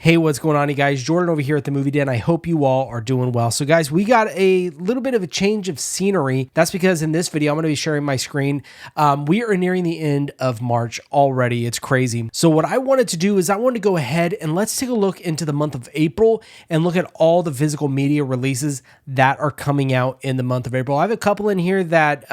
Hey, what's going on, you guys? Jordan over here at the Movie Den. I hope you all are doing well. So guys, we got a little bit of a change of scenery. That's because in this video, I'm going to be sharing my screen. We are nearing the end of March already. It's crazy. So what I wanted to do is I wanted to go ahead and let's take a look into the month of April and look at all the physical media releases that are coming out in the month of April. I have a couple in here that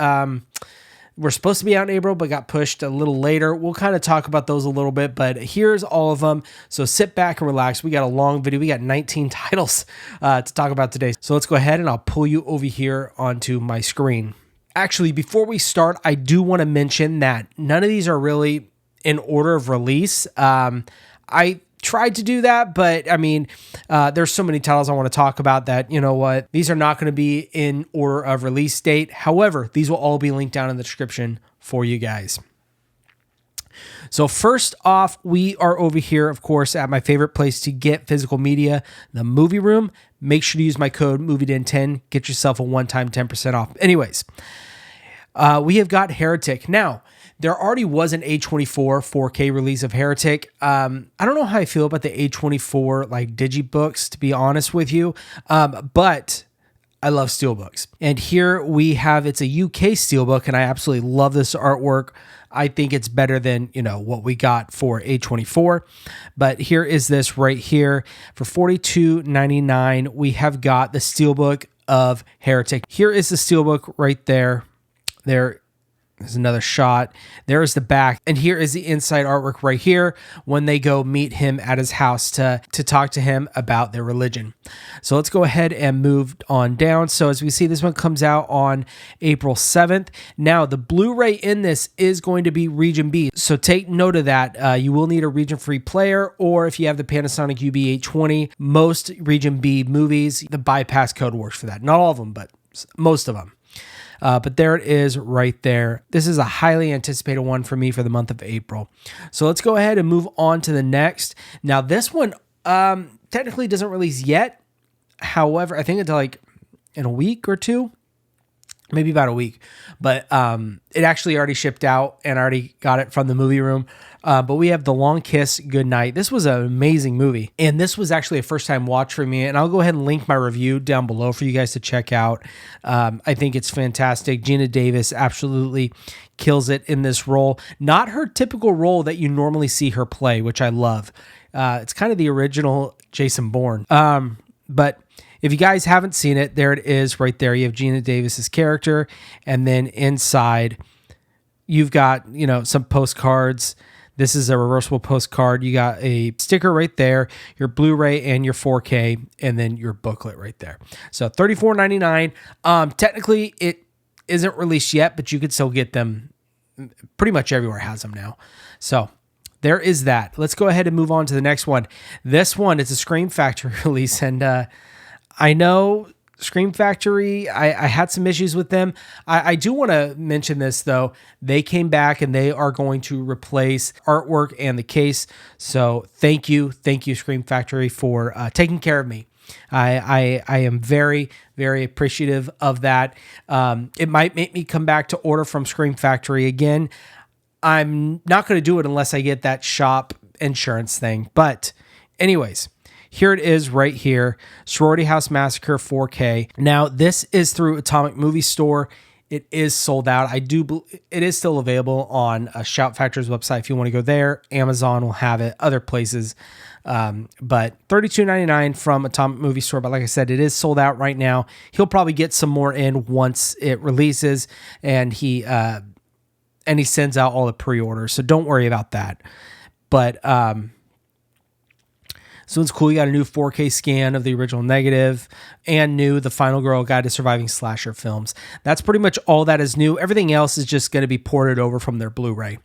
were supposed to be out in April, but got pushed a little later. We'll kind of talk about those a little bit, but here's all of them. So sit back and relax. We got a long video. We got 19 titles to talk about today. So let's go ahead and I'll pull you over here onto my screen. Actually, before we start, I do want to mention that none of these are really in order of release. I tried to do that, but I mean, there's so many titles I want to talk about that, you know what, these are not going to be in order of release date. However, these will all be linked down in the description for you guys. So first off, we are over here, of course, at my favorite place to get physical media, the Movie Room. Make sure to use my code MovieDen10, get yourself a one-time 10% off. Anyways, we have got Heretic. Now, there already was an A24 4K release of Heretic. I don't know how I feel about the A24 like digibooks, to be honest with you, but I love steelbooks. And here we have, it's a UK steelbook, and I absolutely love this artwork. I think it's better than, you know, what we got for A24. But here is this right here. For $42.99, we have got the steelbook of Heretic. Here is the steelbook right there. There's another shot. There is the back. And here is the inside artwork right here when they go meet him at his house to talk to him about their religion. So let's go ahead and move on down. So as we see, this one comes out on April 7th. Now, the Blu-ray in this is going to be Region B. So take note of that. You will need a region-free player, or if you have the Panasonic UB820, most Region B movies, the bypass code works for that. Not all of them, but most of them. But there it is right there. This is a highly anticipated one for me for the month of April. So let's go ahead and move on to the next. Now, this one technically doesn't release yet. However, I think it's like in a week or two, maybe about a week. But it actually already shipped out and I already got it from the Movie Room. But we have The Long Kiss, Goodnight. This was an amazing movie. And this was actually a first-time watch for me. And I'll go ahead and link my review down below for you guys to check out. I think it's fantastic. Gina Davis absolutely kills it in this role. Not her typical role that you normally see her play, which I love. It's kind of the original Jason Bourne. But if you guys haven't seen it, there it is right there. You have Gina Davis's character. And then inside, you've got, you know, some postcards. This is a reversible postcard. You got a sticker right there, your Blu-ray and your 4K, and then your booklet right there. So $34.99. Technically, it isn't released yet, but you could still get them. Pretty much everywhere has them now. So there is that. Let's go ahead and move on to the next one. This one is a Scream Factory release, and I know Scream Factory, I had some issues with them. I do want to mention this, though. They came back and they are going to replace artwork and the case. So thank you, Scream Factory, for taking care of me. I am very, very appreciative of that. It might make me come back to order from Scream Factory again. I'm not going to do it unless I get that shop insurance thing. But anyways, here it is right here, Sorority House Massacre 4K. Now, this is through Atomic Movie Store. It is sold out. It is still available on Shout Factor's website if you want to go there. Amazon will have it, other places. But $32.99 from Atomic Movie Store. But like I said, it is sold out right now. He'll probably get some more in once it releases, and he sends out all the pre-orders. So don't worry about that. But so it's cool. You got a new 4K scan of the original negative and new The Final Girl Guide to Surviving Slasher Films. That's pretty much all that is new. Everything else is just going to be ported over from their Blu-ray.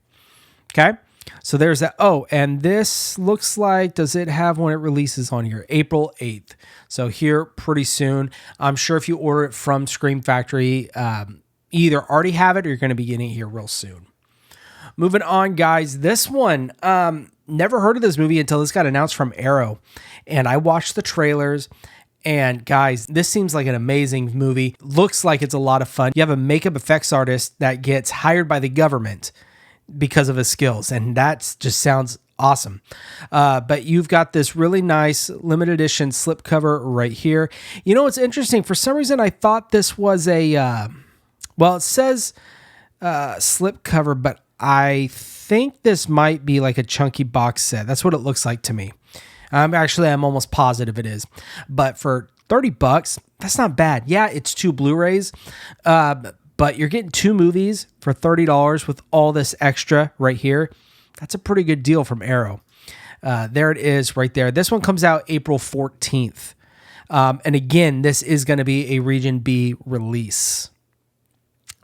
Okay. So there's that. Oh, and this looks like, does it have when it releases on here? April 8th. So here pretty soon. I'm sure if you order it from Scream Factory, you either already have it or you're going to be getting it here real soon. Moving on, guys. This one, never heard of this movie until this got announced from Arrow. And I watched the trailers. And guys, this seems like an amazing movie. Looks like it's a lot of fun. You have a makeup effects artist that gets hired by the government because of his skills. And that just sounds Awesome. But you've got this really nice limited edition slipcover right here. You know, what's interesting. For some reason, I thought this was a, well, it says slipcover, but I think this might be like a chunky box set. That's what it looks like to me. I'm almost positive it is. But for $30, that's not bad. Yeah, it's 2 Blu-rays, but you're getting 2 movies for $30 with all this extra right here. That's a pretty good deal from Arrow. There it is right there. This one comes out April 14th. And again, this is going to be a Region B release.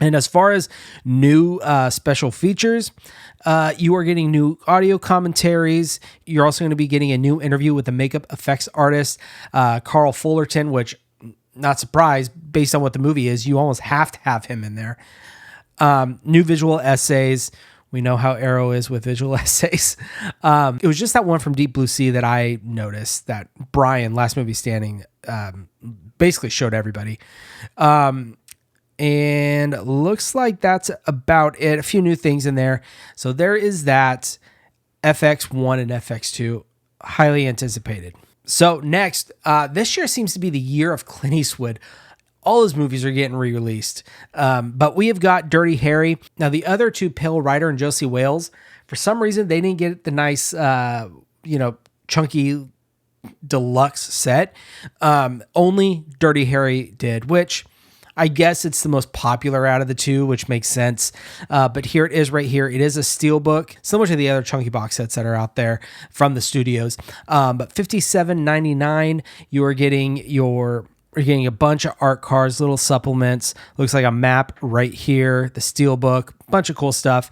And as far as new special features, you are getting new audio commentaries. You're also going to be getting a new interview with the makeup effects artist, Carl Fullerton, which, not surprised, based on what the movie is, you almost have to have him in there. New visual essays. We know how Arrow is with visual essays. It was just that one from Deep Blue Sea that I noticed that Brian, Last Movie Standing, basically showed everybody. And looks like that's about it. A few new things in there. So there is that. FX1 and FX2, highly anticipated. So next, this year seems to be the year of Clint Eastwood. All his movies are getting re-released. But we have got Dirty Harry. Now, the other two, Pale Rider and Josie Wales, for some reason, they didn't get the nice, chunky deluxe set. Only Dirty Harry did, which I guess it's the most popular out of the two, which makes sense. But here it is right here. It is a steelbook, similar to the other chunky box sets that are out there from the studios. But $57.99, you're getting a bunch of art cards, little supplements. Looks like a map right here, the steelbook, bunch of cool stuff.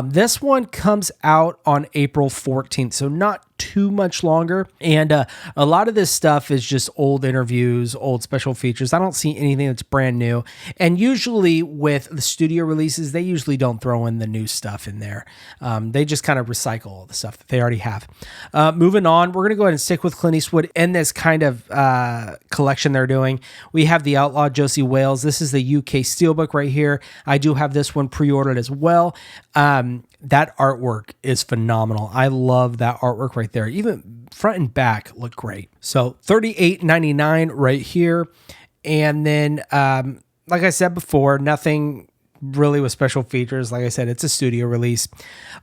This one comes out on April 14th, so not too much longer. And a lot of this stuff is just old interviews, old special features. I don't see anything that's brand new. And usually with the studio releases, they usually don't throw in the new stuff in there. They just kind of recycle all the stuff that they already have. Moving on, we're going to go ahead and stick with Clint Eastwood in this kind of collection they're doing. We have The Outlaw Josie Wales. This is the UK steelbook right here. I do have this one pre-ordered as well. That artwork is phenomenal. I love that artwork right there. Even front and back look great. So $38.99 right here. And then, like I said before, nothing really with special features. Like I said, it's a studio release.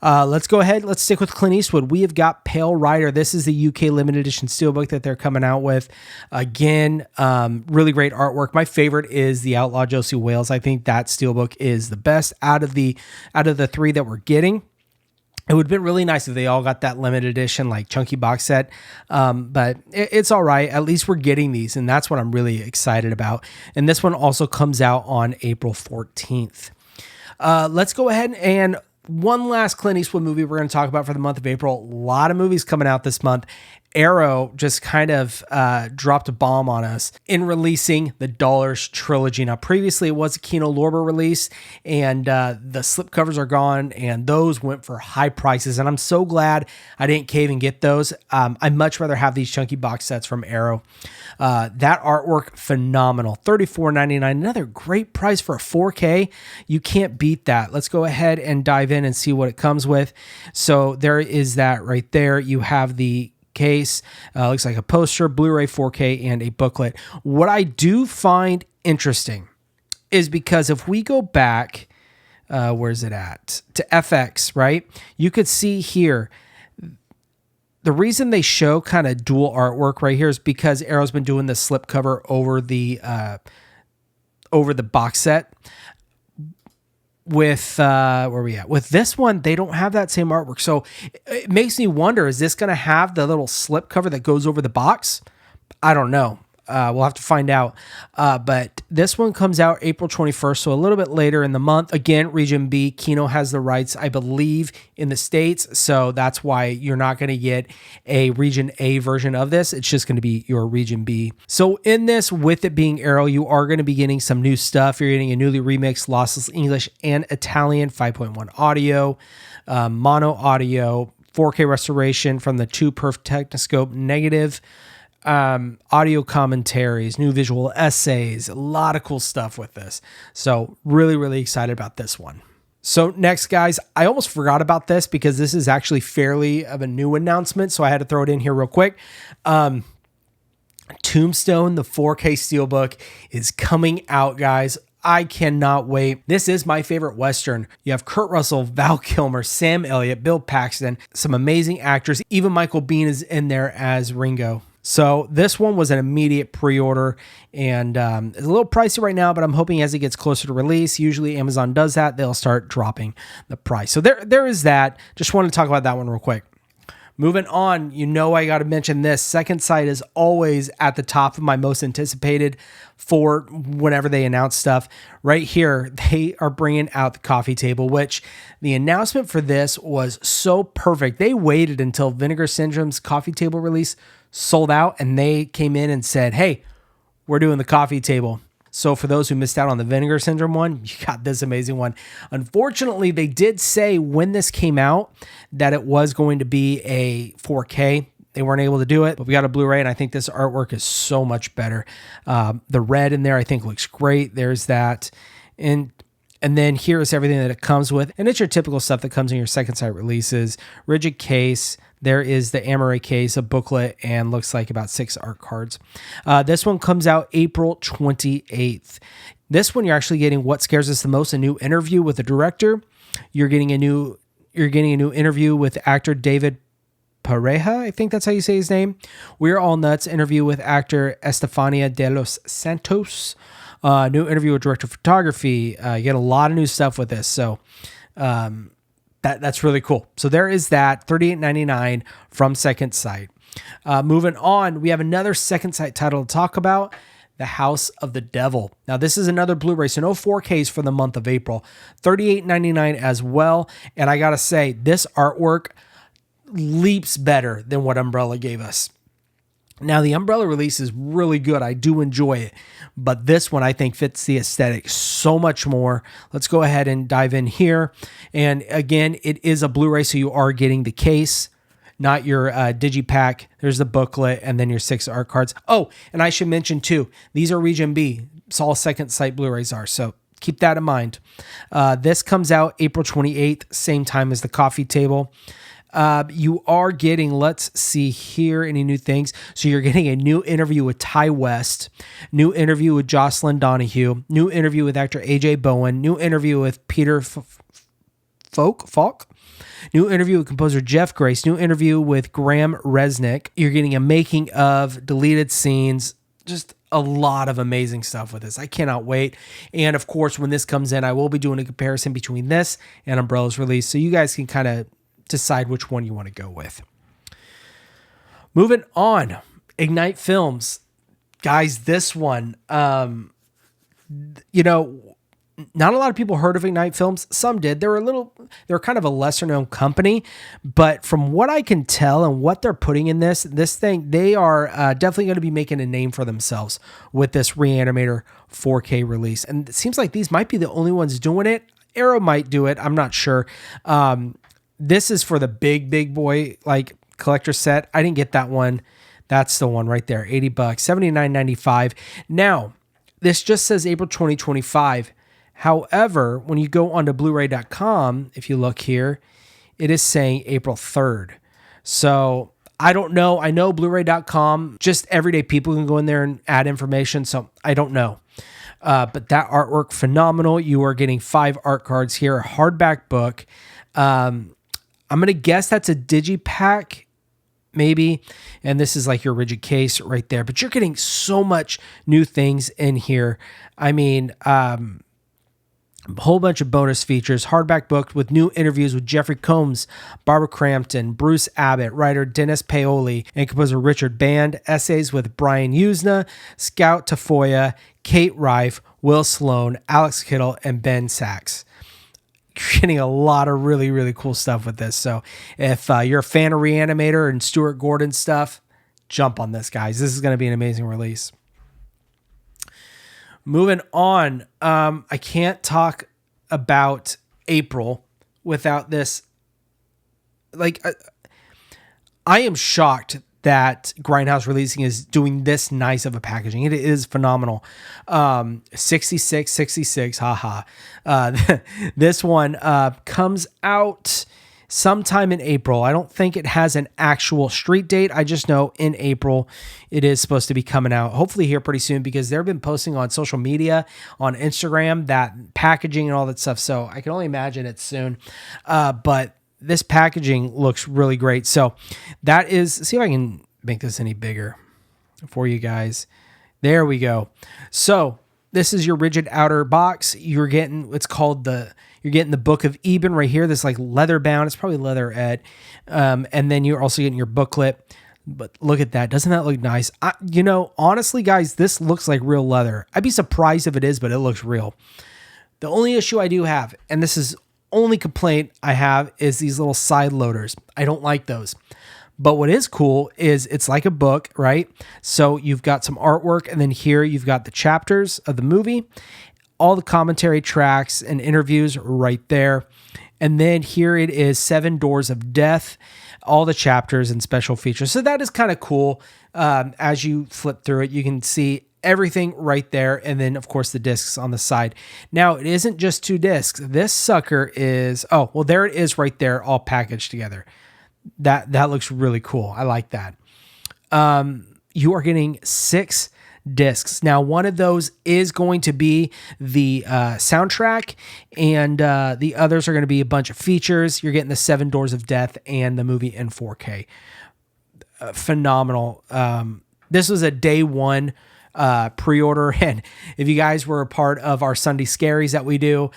Let's go ahead. Let's stick with Clint Eastwood. We have got Pale Rider. This is the UK limited edition steelbook that they're coming out with. Again, really great artwork. My favorite is the Outlaw Josie Wales. I think that steelbook is the best out of the three that we're getting. It would have been really nice if they all got that limited edition, like chunky box set. But it's all right. At least we're getting these, and that's what I'm really excited about. And this one also comes out on April 14th. Let's go ahead and one last Clint Eastwood movie we're going to talk about for the month of April. A lot of movies coming out this month. Arrow just kind of dropped a bomb on us in releasing the Dollars Trilogy. Now, previously it was a Kino Lorber release, and the slipcovers are gone, and those went for high prices, and I'm so glad I didn't cave and get those. I'd much rather have these chunky box sets from Arrow. That artwork, phenomenal. $34.99, another great price for a 4K. You can't beat that. Let's go ahead and dive in and see what it comes with. So there is that right there. You have the case, looks like a poster, Blu-ray 4K, and a booklet. What I do find interesting is because if we go back, where's it at? To FX, right? You could see here, the reason they show kind of dual artwork right here is because Arrow's been doing the slipcover over the box set. With where are we at? With this one, they don't have that same artwork. So it makes me wonder, is this going to have the little slip cover that goes over the box? I don't know. We'll have to find out. But this one comes out April 21st, so a little bit later in the month. Again, Region B. Kino has the rights, I believe, in the States. So that's why you're not going to get a Region A version of this. It's just going to be your Region B. So in this, with it being Arrow, you are going to be getting some new stuff. You're getting a newly remixed lossless English and Italian 5.1 audio, mono audio, 4K restoration from the 2perf Technoscope negative, audio commentaries, new visual essays, a lot of cool stuff with this. So really, really excited about this one. So next, guys, I almost forgot about this because this is actually fairly of a new announcement, so I had to throw it in here real quick. Tombstone, the 4K Steelbook, is coming out, guys. I cannot wait. This is my favorite Western. You have Kurt Russell, Val Kilmer, Sam Elliott, Bill Paxton, some amazing actors. Even Michael Biehn is in there as Ringo. So this one was an immediate pre-order, and it's a little pricey right now, but I'm hoping as it gets closer to release, usually Amazon does that, they'll start dropping the price. So there is that. Just wanted to talk about that one real quick. Moving on, I got to mention this. Second Sight is always at the top of my most anticipated for whenever they announce stuff. Right here, they are bringing out the coffee table, which the announcement for this was so perfect. They waited until Vinegar Syndrome's coffee table release sold out, and they came in and said, hey, we're doing the coffee table. So for those who missed out on the Vinegar Syndrome one, you got this amazing one. Unfortunately, they did say when this came out that it was going to be a 4K. They weren't able to do it, but we got a Blu-ray, and I think this artwork is so much better. The red in there, I think, looks great. There's that. And then here is everything that it comes with. And it's your typical stuff that comes in your Second Sight releases. Rigid case. There is the Amaray case, a booklet, and looks like about 6 art cards. This one comes out April 28th. This one, you're actually getting What Scares Us the Most, a new interview with the director. You're getting a new interview with actor David Pareja, I think that's how you say his name. We're All Nuts interview with actor Estefania de los Santos. New interview with director of photography. You get a lot of new stuff with this. So that's really cool. So there is that, $38.99 from Second Sight. Moving on, we have another Second Sight title to talk about, The House of the Devil. Now, this is another Blu-ray, so no 4Ks for the month of April. $38.99 as well. And I got to say, this artwork leaps better than what Umbrella gave us. Now, the Umbrella release is really good. I do enjoy it. But this one, I think, fits the aesthetic so much more. Let's go ahead and dive in here. And again, it is a Blu-ray, so you are getting the case, not your digipack. There's the booklet, and then your 6 art cards. Oh, and I should mention, too, these are Region B. It's all Second Sight Blu-rays are, so keep that in mind. This comes out April 28th, same time as the coffee table. You are getting, let's see here, any new things. So you're getting a new interview with Ty West, new interview with Jocelyn Donahue, new interview with actor AJ Bowen, new interview with Peter Falk, new interview with composer Jeff Grace, new interview with Graham Resnick. You're getting a making of, deleted scenes, just a lot of amazing stuff with this. I cannot wait. And of course, when this comes in, I will be doing a comparison between this and Umbrella's release, so you guys can kind of decide which one you want to go with. Moving on, Ignite Films. Guys, this one, not a lot of people heard of Ignite Films. Some did. They're kind of a lesser known company, but from what I can tell and what they're putting in this thing, they are definitely going to be making a name for themselves with this Re-Animator 4K release. And it seems like these might be the only ones doing it. Arrow might do it. I'm not sure. This is for the big boy, like collector set. I didn't get that one. That's the one right there. $80, $79.95. Now, this just says April 2025. However, when you go onto Bluray.com, if you look here, it is saying April 3rd. So I don't know. I know Bluray.com, just everyday people can go in there and add information. So I don't know. But that artwork, phenomenal. You are getting 5 art cards here, a hardback book. I'm going to guess that's a digipack, maybe. And this is like your rigid case right there. But you're getting so much new things in here. I mean, a whole bunch of bonus features. Hardback book with new interviews with Jeffrey Combs, Barbara Crampton, Bruce Abbott, writer Dennis Paoli, and composer Richard Band. Essays with Brian Usna, Scout Tafoya, Kate Rife, Will Sloan, Alex Kittle, and Ben Sachs. You're getting a lot of really, really cool stuff with this. So if you're a fan of Re-Animator and Stuart Gordon stuff, jump on this, guys. This is going to be an amazing release. Moving on, I can't talk about April without this. Like, I am shocked that Grindhouse Releasing is doing this nice of a packaging. It is phenomenal. 66, haha. This one comes out sometime in April. I don't think it has an actual street date. I just know in April it is supposed to be coming out, hopefully here pretty soon, because they've been posting on social media, on Instagram, that packaging and all that stuff. So I can only imagine it's soon. But this packaging looks really great. So that is, see if I can make this any bigger for you guys. There we go. So this is your rigid outer box. You're getting, you're getting the Book of Eben right here. This like leather bound. It's probably leatherette. And then you're also getting your booklet. But look at that. Doesn't that look nice? Honestly, guys, this looks like real leather. I'd be surprised if it is, but it looks real. The only issue I do have, and this is only complaint I have, is these little side loaders. I don't like those. But what is cool is it's like a book, right? So you've got some artwork, and then here you've got the chapters of the movie, all the commentary tracks and interviews right there. And then here it is, 7 Doors of Death, all the chapters and special features. So that is kind of cool. As you flip through it, you can see everything right there. And then, of course, the discs on the side. Now, it isn't just 2 discs. This sucker is, there it is right there, all packaged together. That looks really cool. I like that. You are getting 6 discs. Now, one of those is going to be the soundtrack, and the others are going to be a bunch of features. You're getting the 7 Doors of Death and the movie in 4K. Phenomenal. This was a day one pre-order, and if you guys were a part of our Sunday Scaries that we do,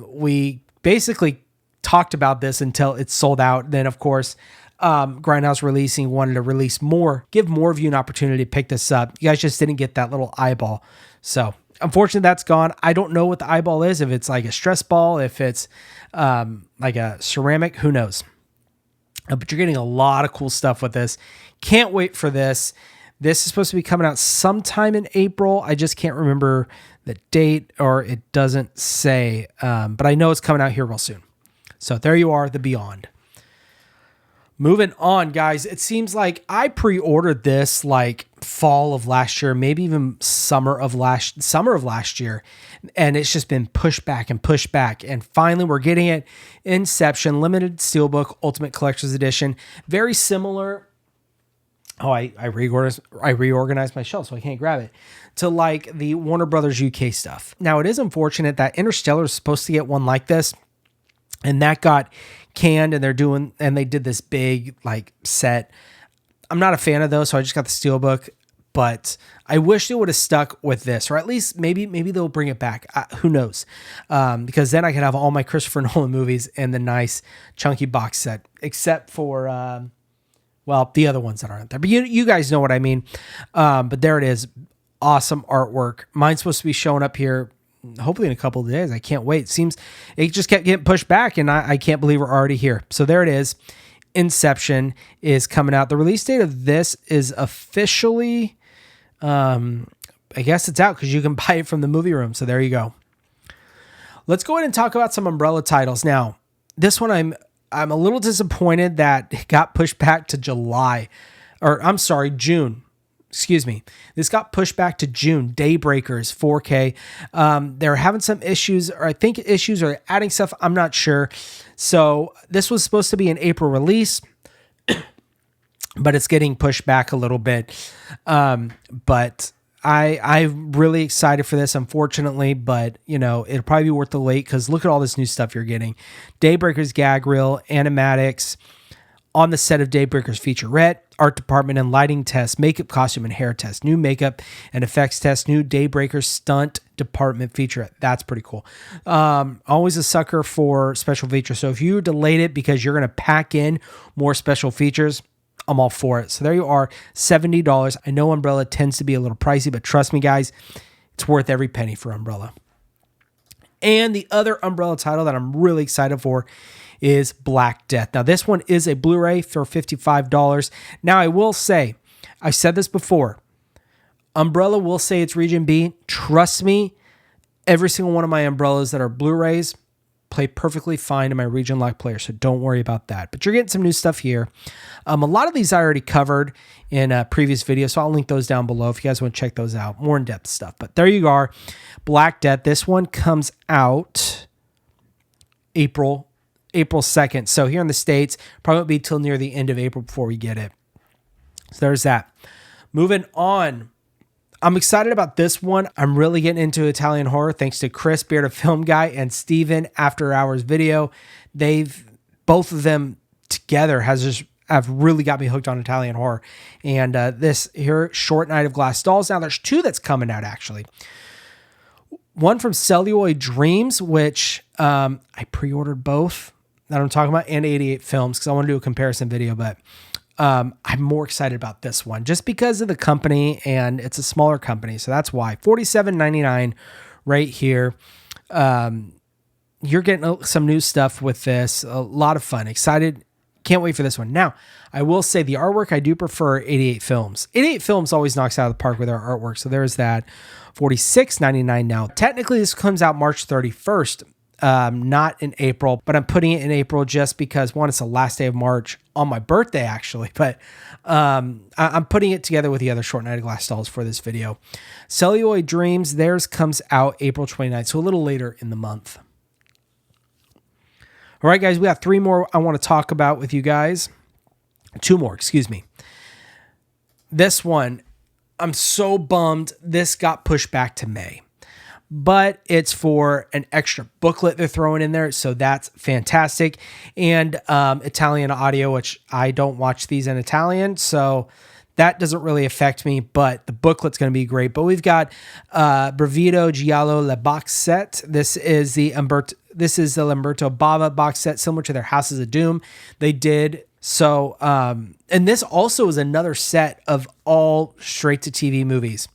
we basically talked about this until it's sold out. Then, of course, Grindhouse Releasing wanted to release more, give more of you an opportunity to pick this up. You guys just didn't get that little eyeball. So, unfortunately, that's gone. I don't know what the eyeball is, if it's like a stress ball, if it's like a ceramic, who knows. But you're getting a lot of cool stuff with this. Can't wait for this. This is supposed to be coming out sometime in April. I just can't remember the date, or it doesn't say, but I know it's coming out here real soon. So there you are, the Beyond. Moving on, guys. It seems like I pre-ordered this like fall of last year, maybe even summer of last year, and it's just been pushed back and pushed back. And finally, we're getting it. Inception, limited steelbook, Ultimate Collector's Edition. Very similar. Oh, I reorganized my shelf so I can't grab it, to like the Warner Brothers UK stuff. Now, it is unfortunate that Interstellar is supposed to get one like this, and that got canned, and they did this big like set. I'm not a fan of those, so I just got the steelbook, but I wish they would have stuck with this, or at least maybe they'll bring it back. Who knows? Because then I could have all my Christopher Nolan movies in the nice chunky box set, except for the other ones that aren't there. But you guys know what I mean. But there it is. Awesome artwork. Mine's supposed to be showing up here hopefully in a couple of days. I can't wait. Seems it just kept getting pushed back, and I can't believe we're already here. So there it is. Inception is coming out. The release date of this is officially, I guess it's out because you can buy it from the movie room. So there you go. Let's go ahead and talk about some Umbrella titles. Now, this one I'm a little disappointed that it got pushed back to June. Excuse me. This got pushed back to June. Daybreakers 4K. They're having some issues, or I think issues are adding stuff. I'm not sure. So this was supposed to be an April release, but it's getting pushed back a little bit. But I'm really excited for this, unfortunately, but it'll probably be worth the wait, because look at all this new stuff you're getting. Daybreakers gag reel, animatics, on the set of Daybreakers featurette, art department and lighting test, makeup, costume, and hair test, new makeup and effects test, new Daybreakers stunt department featurette. That's pretty cool. Always a sucker for special features. So if you delayed it because you're going to pack in more special features, I'm all for it. So there you are, $70. I know Umbrella tends to be a little pricey, but trust me, guys, it's worth every penny for Umbrella. And the other Umbrella title that I'm really excited for is Black Death. Now, this one is a Blu-ray for $55. Now, I will say, I've said this before, Umbrella will say it's Region B. Trust me, every single one of my Umbrellas that are Blu-rays play perfectly fine in my region lock player, so don't worry about that. But you're getting some new stuff here. A lot of these I already covered in a previous video, so I'll link those down below if you guys want to check those out. More in-depth stuff. But there you are. Black Death. This one comes out April 2nd. So here in the States, probably won't be till near the end of April before we get it. So there's that. Moving on. I'm excited about this one. I'm really getting into Italian horror thanks to Chris, Beard of Film Guy, and Steven, After Hours Video. Both of them together have really got me hooked on Italian horror. And this here, Short Night of Glass Dolls. Now there's two that's coming out actually. One from Celluloid Dreams, which I pre-ordered both that I'm talking about, and 88 Films because I want to do a comparison video, but I'm more excited about this one just because of the company, and it's a smaller company. So that's why. $47.99 right here. You're getting some new stuff with this. A lot of fun. Excited. Can't wait for this one. Now, I will say the artwork, I do prefer 88 Films. 88 Films always knocks out of the park with our artwork. So there's that. $46.99 now. Technically, this comes out March 31st. Not in April, but I'm putting it in April just because, one, it's the last day of March on my birthday, actually, but I'm putting it together with the other Short Night of Glass Dolls for this video. Celluloid Dreams, theirs comes out April 29th, so a little later in the month. All right, guys, we got three more I want to talk about with you guys. Two more, excuse me. This one, I'm so bummed this got pushed back to May. But it's for an extra booklet they're throwing in there, so that's fantastic. And Italian audio, which I don't watch these in Italian, so that doesn't really affect me, but the booklet's going to be great. But we've got Brivido Giallo La box set. This is the Umberto Bava box set, similar to their Houses of Doom. They did so, and this also is another set of all straight-to-TV movies.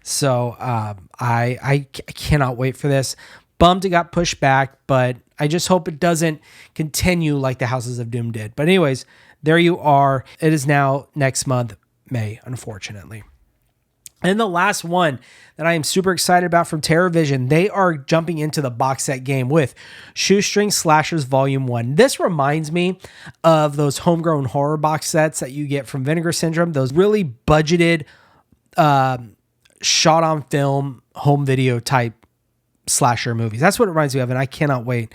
So I cannot wait for this. Bummed it got pushed back, but I just hope it doesn't continue like the Houses of Doom did. But anyways, there you are. It is now next month, May, unfortunately. And the last one that I am super excited about from TerrorVision, they are jumping into the box set game with Shoestring Slashers Volume 1. This reminds me of those homegrown horror box sets that you get from Vinegar Syndrome, those really budgeted shot on film, home video type slasher movies. That's what it reminds me of, and I cannot wait.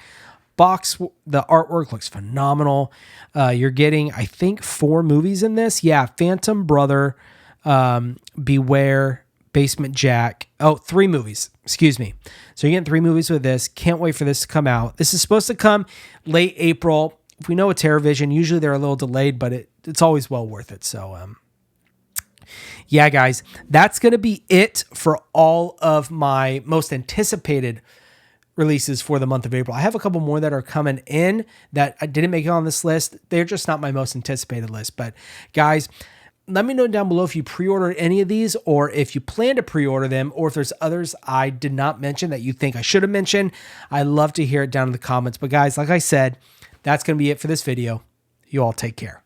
The artwork looks phenomenal. You're getting, I think, 4 movies in this. Yeah, Phantom Brother, Beware, Basement Jack. Oh, 3 movies. Excuse me. So you're getting 3 movies with this. Can't wait for this to come out. This is supposed to come late April. If we know a TerrorVision, usually they're a little delayed, but it's always well worth it. So, yeah, guys, that's going to be it for all of my most anticipated releases for the month of April. I have a couple more that are coming in that I didn't make it on this list. They're just not my most anticipated list. But guys, let me know down below if you pre-ordered any of these, or if you plan to pre-order them, or if there's others I did not mention that you think I should have mentioned. I'd love to hear it down in the comments. But guys, like I said, that's going to be it for this video. You all take care.